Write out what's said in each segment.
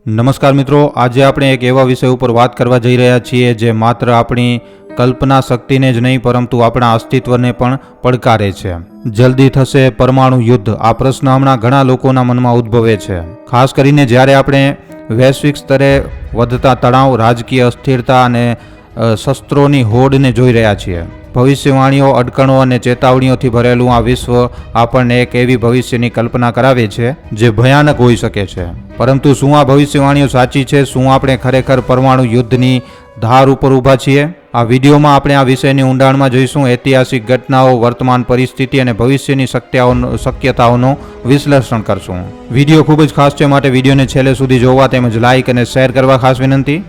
નમસ્કાર મિત્રો, આજે આપણે એક એવા વિષય ઉપર વાત કરવા જઈ રહ્યા છીએ જે માત્ર આપણી કલ્પના શક્તિને જ નહીં પરંતુ આપણા અસ્તિત્વને પણ પડકારે છે. જલ્દી થશે પરમાણુ યુદ્ધ? આ પ્રશ્ન હમણાં ઘણા લોકોના મનમાં ઉદ્ભવે છે, ખાસ કરીને જ્યારે આપણે વૈશ્વિક સ્તરે વધતા તણાવ, રાજકીય અસ્થિરતા અને શસ્ત્રોની હોડને જોઈ રહ્યા છીએ. ભવિષ્યવાણીઓ, અડકણો અને ચેતવણીઓથી ભરેલું આ વિશ્વ આપણને એક એવી ભવિષ્યની કલ્પના કરાવે છે જે ભયાનક હોઈ શકે છે. પરંતુ શું આ ભવિષ્યવાણીઓ સાચી છે? શું આપણે ખરેખર પરમાણુ યુદ્ધની ધાર ઉપર ઊભા છીએ? આ વિડીયોમાં આપણે આ વિષયની ઊંડાણમાં જોઈશું. ઐતિહાસિક ઘટનાઓ, વર્તમાન પરિસ્થિતિ અને ભવિષ્યની શક્યતાઓનું વિશ્લેષણ કરશું. વિડીયો ખૂબ જ ખાસ છે, માટે વિડીયોને છેલ્લે સુધી જોવા તેમજ લાઇક અને શેર કરવા ખાસ વિનંતી.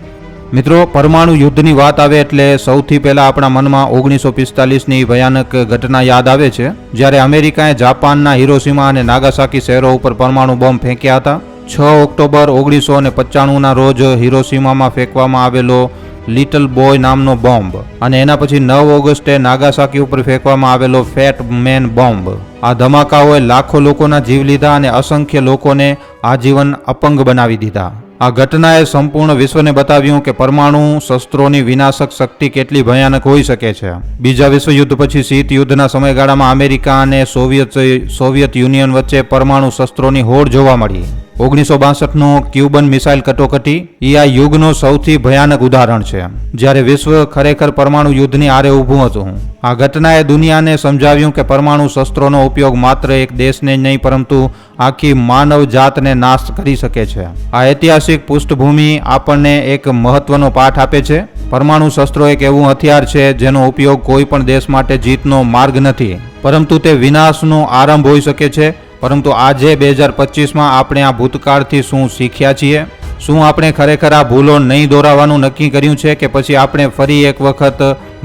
મિત્રો, પરમાણુ યુદ્ધની વાત આવે એટલે સૌથી પહેલા આપણા મનમાં 1945ની ભયાનક ઘટના યાદ આવે છે, જ્યારે અમેરિકાએ જાપાનના હિરોશીમા અને નાગાસાકી શહેરો ઉપર પરમાણુ બોમ્બ ફેંક્યા હતા. 6 ઓક્ટોબર 1995ના રોજ હિરોશીમામાં ફેંકવામાં આવેલો લિટલ બોય નામનો બોમ્બ અને એના પછી 9 ઓગસ્ટે નાગાસાકી ઉપર ફેંકવામાં આવેલો ફેટ મેન બોમ્બ. આ ધમાકાઓએ લાખો લોકોના જીવ લીધા અને અસંખ્ય લોકોને આજીવન અપંગ બનાવી દીધા. આ ઘટનાએ સંપૂર્ણ વિશ્વને બતાવ્યું કે પરમાણુ શસ્ત્રોની વિનાશક શક્તિ કેટલી ભયાનક હોઈ શકે છે. બીજા વિશ્વયુદ્ધ પછી શીત યુદ્ધના સમયગાળામાં અમેરિકા અને સોવિયત યુનિયન વચ્ચે પરમાણુ શસ્ત્રોની હોડ જોવા મળી. 1962નો ક્યુબન મિસાઇલ કટોકટી એ આ યુગનો સૌથી ભયાનક ઉદાહરણ છે, જ્યારે વિશ્વ ખરેખર પરમાણુ યુદ્ધની આરે ઊભું હતું. આ ઘટનાએ દુનિયાને સમજાવ્યું કે પરમાણુ શસ્ત્રોનો ઉપયોગ માત્ર એક દેશને જ નહીં પરંતુ આખી માનવ જાતને નાશ કરી શકે છે. આ ઐતિહાસિક પૃષ્ઠભૂમિ આપણને એક મહત્વનો પાઠ આપે છે. પરમાણુ શસ્ત્રો એક એવું હથિયાર છે જેનો ઉપયોગ કોઈ પણ દેશ માટે જીતનો માર્ગ નથી, પરંતુ તે વિનાશનો આરંભ હોઈ શકે છે. પરંતુ આજે 2025માં આપણે આ ભૂતકાળથી શું શીખ્યા છીએ? શું આપણે ખરેખર આ ભૂલો નહીં દોહરાવવાનું નક્કી કર્યું છે કે પછી આપણે ફરી એક વખત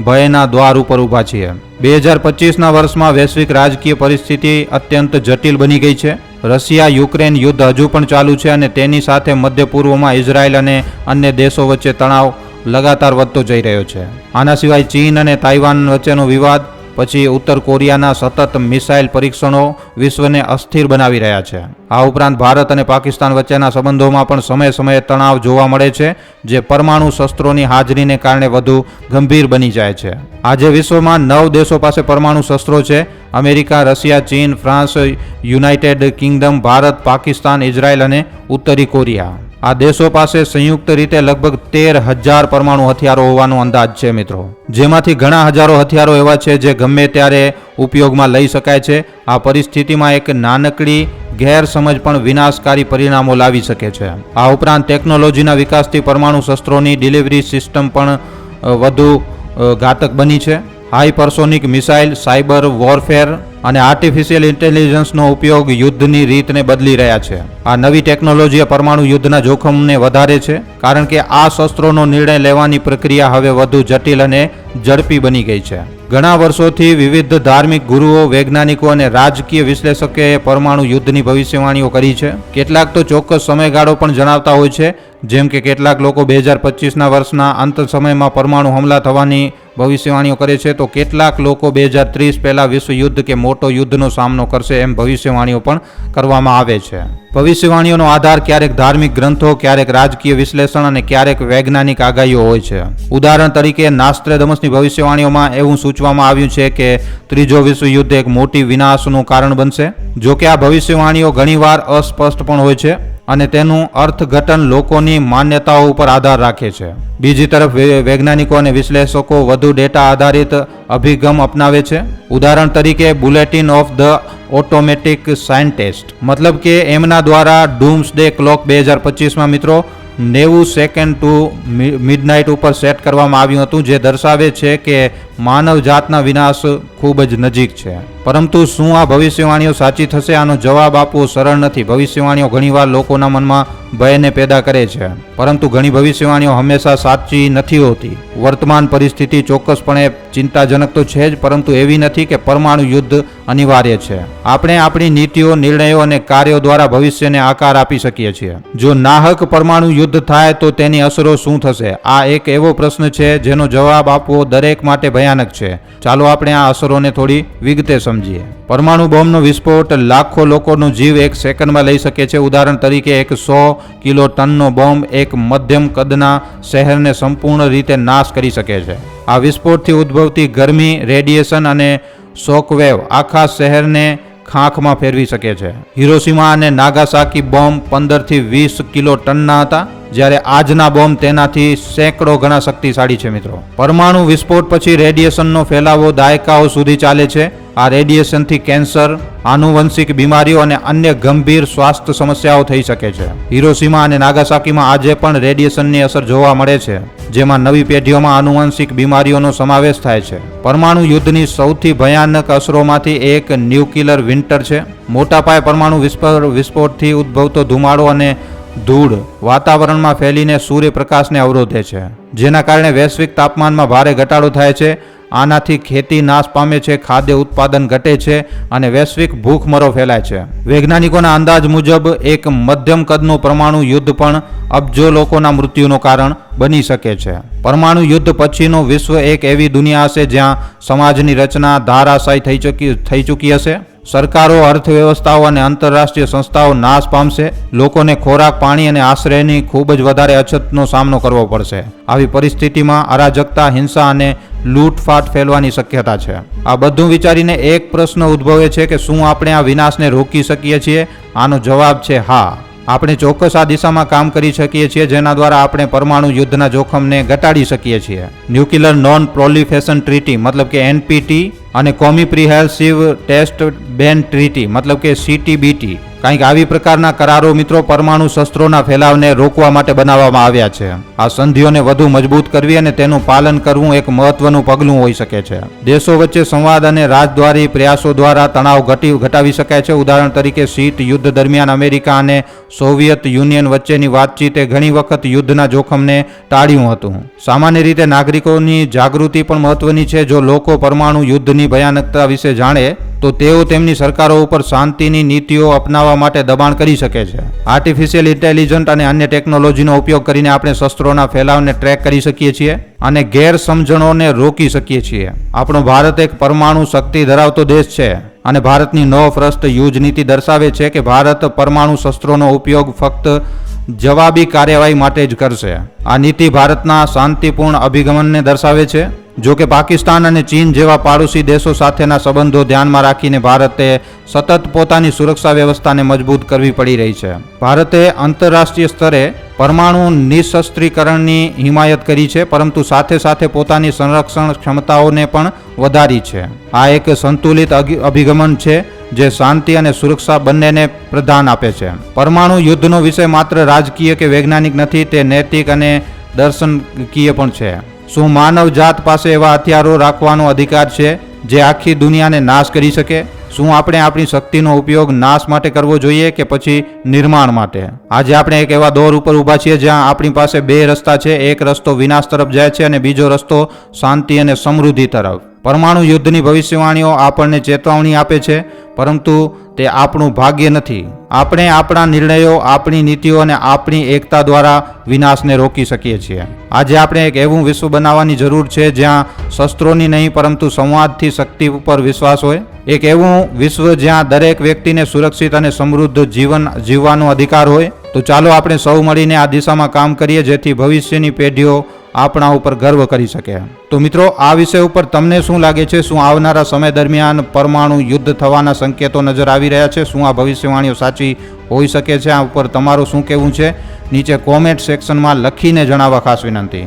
ભયના દ્વાર ઉપર ઊભા છીએ? 2025ના વર્ષમાં વૈશ્વિક રાજકીય પરિસ્થિતિ અત્યંત જટિલ બની ગઈ છે. રશિયા-યુક્રેન યુદ્ધ હજુ પણ ચાલુ છે અને તેની સાથે મધ્ય પૂર્વમાં ઇઝરાયલ અને અન્ય દેશો વચ્ચે તણાવ લગાતાર વધતો જઈ રહ્યો છે. આના સિવાય ચીન અને તાઇવાન વચ્ચેનો વિવાદ, પછી ઉત્તર કોરિયાના સતત મિસાઇલ પરીક્ષણો વિશ્વને અસ્થિર બનાવી રહ્યા છે. આ ઉપરાંત ભારત અને પાકિસ્તાન વચ્ચેના સંબંધોમાં પણ સમયે સમયે તણાવ જોવા મળે છે, જે પરમાણુ શસ્ત્રોની હાજરીને કારણે વધુ ગંભીર બની જાય છે. આજે વિશ્વમાં 9 દેશો પાસે પરમાણુ શસ્ત્રો છે: અમેરિકા, રશિયા, ચીન, France, United Kingdom, Bharat, Pakistan, Israel અને ઉત્તરી કોરિયા. આ દેશો પાસે સંયુક્ત રીતે લગભગ 13,000 પરમાણુ હથિયારો હોવાનો અંદાજ છે મિત્રો, જેમાંથી ઘણા હજારો હથિયારો એવા છે જે ગમે ત્યારે ઉપયોગમાં લઈ શકાય છે. આ પરિસ્થિતિમાં એક નાનકડી ગેરસમજ પણ વિનાશકારી પરિણામો લાવી શકે છે. આ ઉપરાંત ટેકનોલોજીના વિકાસથી પરમાણુ શસ્ત્રોની ડિલિવરી સિસ્ટમ પણ વધુ ઘાતક બની છે. હાઈપરસોનિક મિસાઇલ, સાયબર વોરફેર અને આર્ટિફિશિયલ ઇન્ટેલિજન્સનો ઉપયોગ યુદ્ધની રીતને બદલી રહ્યા છે. આ નવી ટેકનોલોજી પરમાણુ યુદ્ધના જોખમને વધારે છે, કારણ કે આ શસ્ત્રોનો નિર્ણય લેવાની પ્રક્રિયા હવે વધુ જટિલ અને ઝડપી બની ગઈ છે. ઘણા વર્ષોથી વિવિધ ધાર્મિક ગુરુઓ, વૈજ્ઞાનિકો અને રાજકીય વિશ્લેષકોએ પરમાણુ યુદ્ધની ભવિષ્યવાણીઓ કરી છે. કેટલાક તો ચોક્કસ સમયગાળો પણ જણાવતા હોય છે, જેમ કે કેટલાક લોકો 2025ના વર્ષના અંત સમયમાં પરમાણુ હુમલા થવાની ભવિષ્યવાણીઓ કરે છે, તો કેટલાક લોકો 2030 પહેલા વિશ્વ યુદ્ધ કે મોટો યુદ્ધનો સામનો કરશે એમ ભવિષ્યવાણીઓ પણ કરવામાં આવે છે. ભવિષ્યવાણીઓનો આધાર ક્યારેક ધાર્મિક ગ્રંથો, ક્યારેક રાજકીય વિશ્લેષણ અને ક્યારેક વૈજ્ઞાનિક આગાહીઓ હોય છે. ઉદાહરણ તરીકે નાસ્ટ્રેડમસની ભવિષ્યવાણીઓમાં એવું સૂચવવામાં આવ્યું છે કે ત્રીજો વિશ્વ યુદ્ધ એક મોટી વિનાશનું કારણ બનશે. જો કે આ ભવિષ્યવાણીઓ ઘણીવાર અસ્પષ્ટ પણ હોય છે અને તેનું અર્થઘટન લોકોની માન્યતાઓ ઉપર આધાર રાખે છે. બીજી તરફ વૈજ્ઞાનિકો અને વિશ્લેષકો વધુ ડેટા આધારિત અભિગમ અપનાવે છે. ઉદાહરણ તરીકે bulletin of the automatic scientist, મતલબ કે એમના દ્વારા ડૂમ્સડે ક્લોક 2025માં મિત્રો 90 સેકન્ડ ટુ મિડનાઇટ ઉપર સેટ કરવામાં આવ્યું હતું, જે દર્શાવે છે કે માનવ જાતના વિનાશ ખૂબ જ નજીક છે. પરંતુ શું આ ભવિષ્યવાણીઓ સાચી થશે? આનો જવાબ આપવો સરળ નથી. ભવિષ્યવાણીઓ ઘણીવાર લોકોના મનમાં ભયને પેદા કરે છે, પરંતુ ઘણી ભવિષ્યવાણીઓ હંમેશા સાચી નથી હોતી. વર્તમાન પરિસ્થિતિ ચોક્કસપણે ચિંતાજનક તો છે જ, પરંતુ એવી નથી કે પરમાણુ યુદ્ધ અનિવાર્ય છે. આપણે આપણી નીતિઓ, નિર્ણયો અને કાર્યો દ્વારા ભવિષ્યને આકાર આપી શકીએ છીએ. જો નાહક પરમાણુ યુદ્ધ થાય તો તેની અસરો શું થશે? આ એક એવો પ્રશ્ન છે જેનો જવાબ આપવો દરેક માટે ભયાનક ભયાનક છે. ચાલો આપણે આ અસરોને થોડી વિગતે સમજીએ. પરમાણુ બોમ્બનો વિસ્ફોટ લાખો લોકોનો જીવ એક સેકન્ડમાં લઈ શકે છે. ઉદાહરણ તરીકે એક 100 કિલો ટનનો બોમ્બ એક મધ્યમ કદના શહેરને સંપૂર્ણ રીતે નાશ કરી શકે છે. આ વિસ્ફોટથી ઉદ્ભવતી ગરમી, રેડિયેશન અને શોકવેવ આખા શહેરને ખાંખમાં ફેરવી શકે છે. હિરોશીમા અને નાગાસાકી બોમ્બ 15 થી 20 કિલો ટનના હતા, જ્યારે આજના બોમ્બ તેનાથી સેંકડો ગણા શક્તિશાળી છે. મિત્રો, પરમાણુ વિસ્ફોટ પછી રેડિયેશનનો ફેલાવો દાયકાઓ સુધી ચાલે છે. આ રેડિયેશનથી કેન્સર, આનુવંશિક બીમારીઓ અને અન્ય ગંભીર સ્વાસ્થ્ય સમસ્યાઓ થઈ શકે છે. હિરોશીમા અને નાગાસાકીમાં આજે પણ રેડિયેશનની અસર જોવા મળે છે, જેમાં નવી પેઢીઓમાં આનુવંશિક બીમારીઓનો સમાવેશ થાય છે. પરમાણુ યુદ્ધની સૌથી ભયાનક અસરોમાંથી એક ન્યુક્લિયર વિન્ટર છે. મોટા પાયે પરમાણુ વિસ્ફોટથી ઉદ્ભવતો ધુમાડો અને ધૂળ વાતાવરણમાં ફેલીને સૂર્યપ્રકાશને અવરોધે છે, જેના કારણે વૈશ્વિક તાપમાનમાં ભારે ઘટાડો થાય છે. આનાથી ખેતી નાશ પામે છે, ખાદ્ય ઉત્પાદન ઘટે છે અને વૈશ્વિક ભૂખમરો ફેલાય છે. વૈજ્ઞાનિકોના અંદાજ મુજબ એક મધ્યમ કદનું પરમાણુ યુદ્ધ પણ અબજો લોકોના મૃત્યુનું કારણ બની શકે છે. પરમાણુ યુદ્ધ પછીનું વિશ્વ એક એવી દુનિયા હશે જ્યાં સમાજની રચના ધારાશાયી થઈ ચૂકી હશે. સરકારો, અર્થવ્યવસ્થાઓ અને આંતરરાષ્ટ્રીય સંસ્થાઓ નાશ પામશે. લોકોને ખોરાક, પાણી અને આશ્રયની ખૂબ જ વધારે અછતનો સામનો કરવો પડશે. આવી પરિસ્થિતિમાં અરાજકતા, હિંસા અને લૂંટફાટ ફેલવાની શક્યતા છે. આ બધું વિચારીને એક પ્રશ્ન ઉદ્ભવે છે કે શું આપણે આ વિનાશને રોકી શકીએ છીએ? આનો જવાબ છે હા. આપણે ચોક્કસ આ દિશામાં કામ કરી શકીએ છીએ, જેના દ્વારા આપણે પરમાણુ યુદ્ધના જોખમને ઘટાડી શકીએ છીએ. ન્યુક્લિયર નોન પ્રોલિફેશન ટ્રીટી મતલબ કે NPT અને કોમ્પ્રિહેન્સિવ ટેસ્ટ બેન ટ્રીટી મતલબ કે CTBT, કંઈક આવી પ્રકારના કરારો મિત્રો પરમાણુ શસ્ત્રોના ફેલાવને રોકવા માટે બનાવવામાં આવ્યા છે. આ સંધિઓને વધુ મજબૂત કરવી અને તેનું પાલન કરવું એક મહત્વનું પગલું હોઈ શકે છે. દેશો વચ્ચે સંવાદ અને રાજદ્વારી પ્રયાસો દ્વારા તણાવ ઘટાવી શકાય છે. ઉદાહરણ તરીકે શીત યુદ્ધ દરમિયાન અમેરિકા અને સોવિયત યુનિયન વચ્ચેની વાતચીતે ઘણી વખત યુદ્ધના જોખમને ટાળ્યું હતું. સામાન્ય રીતે નાગરિકોની જાગૃતિ પણ મહત્વની છે. જો લોકો પરમાણુ યુદ્ધની ભયાનકતા વિશે જાણે તો તેઓ તેમની સરકારો ઉપર શાંતિની નીતિઓ અપનાવવા માટે દબાણ કરી શકે છે. આર્ટિફિશિયલ ઇન્ટેલિજન્સ અને અન્ય ટેકનોલોજીનો ઉપયોગ કરીને આપણે શસ્ત્રોના ફેલાવને ટ્રેક કરી શકીએ છીએ અને ગેરસમજણોને રોકી શકીએ છીએ. આપણો ભારત એક પરમાણુ શક્તિ ધરાવતો દેશ છે અને ભારતની નો ફર્સ્ટ યુઝ નીતિ દર્શાવે છે કે ભારત પરમાણુ શસ્ત્રોનો ઉપયોગ ફક્ત જવાબી કાર્યવાહી માટે જ કરશે. આ નીતિ ભારતના શાંતિપૂર્ણ અભિગમનને દર્શાવે છે. જો કે પાકિસ્તાન અને ચીન જેવા પાડોશી દેશો સાથેના સંબંધો ધ્યાનમાં રાખીને ભારતે સતત પોતાની સુરક્ષા વ્યવસ્થાને મજબૂત કરવી પડી રહી છે. ભારતે આંતરરાષ્ટ્રીય સ્તરે પરમાણુ નિશસ્ત્રીકરણની હિમાયત કરી છે, પરંતુ સાથે સાથે પોતાની સંરક્ષણ ક્ષમતાઓને પણ વધારી છે. આ એક સંતુલિત અભિગમન છે જે શાંતિ અને સુરક્ષા બંનેને પ્રદાન આપે છે. પરમાણુ યુદ્ધનો વિષય માત્ર રાજકીય કે વૈજ્ઞાનિક નથી, તે નૈતિક અને દર્શનકીય પણ છે. શું માનવ જાત પાસે એવા હથિયારો રાખવાનો અધિકાર છે જે આખી દુનિયાને નાશ કરી શકે? શું આપણે આપણી શક્તિનો ઉપયોગ નાશ માટે કરવો જોઈએ કે પછી નિર્માણ માટે? આજે આપણે એક એવા દોર ઉપર ઊભા છીએ જ્યાં આપણી પાસે બે રસ્તા છે. એક રસ્તો વિનાશ તરફ જાય છે અને બીજો રસ્તો શાંતિ અને સમૃદ્ધિ તરફ. પરમાણુ યુદ્ધની ભવિષ્યવાણીઓ આપણને ચેતવણી આપે છે, પરંતુ તે આપણું ભાગ્ય નથી. આપણે આપણા નિર્ણયો, આપણી નીતિઓ અને આપણી એકતા દ્વારા વિનાશને રોકી શકીએ છીએ. આજે આપણે એક એવું વિશ્વ બનાવવાની જરૂર છે જ્યાં શસ્ત્રોની નહીં પરંતુ સંવાદથી શક્તિ ઉપર વિશ્વાસ હોય. એક એવું વિશ્વ જ્યાં દરેક વ્યક્તિને સુરક્ષિત અને સમૃદ્ધ જીવન જીવવાનો અધિકાર હોય. તો ચાલો આપણે સૌ મળીને આ દિશામાં કામ કરીએ, જેથી ભવિષ્યની પેઢીઓ આપણા ઉપર ગર્વ કરી શકે. તો મિત્રો, આ વિષય ઉપર તમને શું લાગે છે? શું આવનારા સમય દરમિયાન પરમાણુ યુદ્ધ થવાના સંકેતો નજર આવી રહ્યા છે? શું આ ભવિષ્યવાણીઓ સાચી હોઈ શકે છે? આ ઉપર તમારું શું કહેવું છે? નીચે કોમેન્ટ સેક્શનમાં લખીને જણાવવા ખાસ વિનંતી.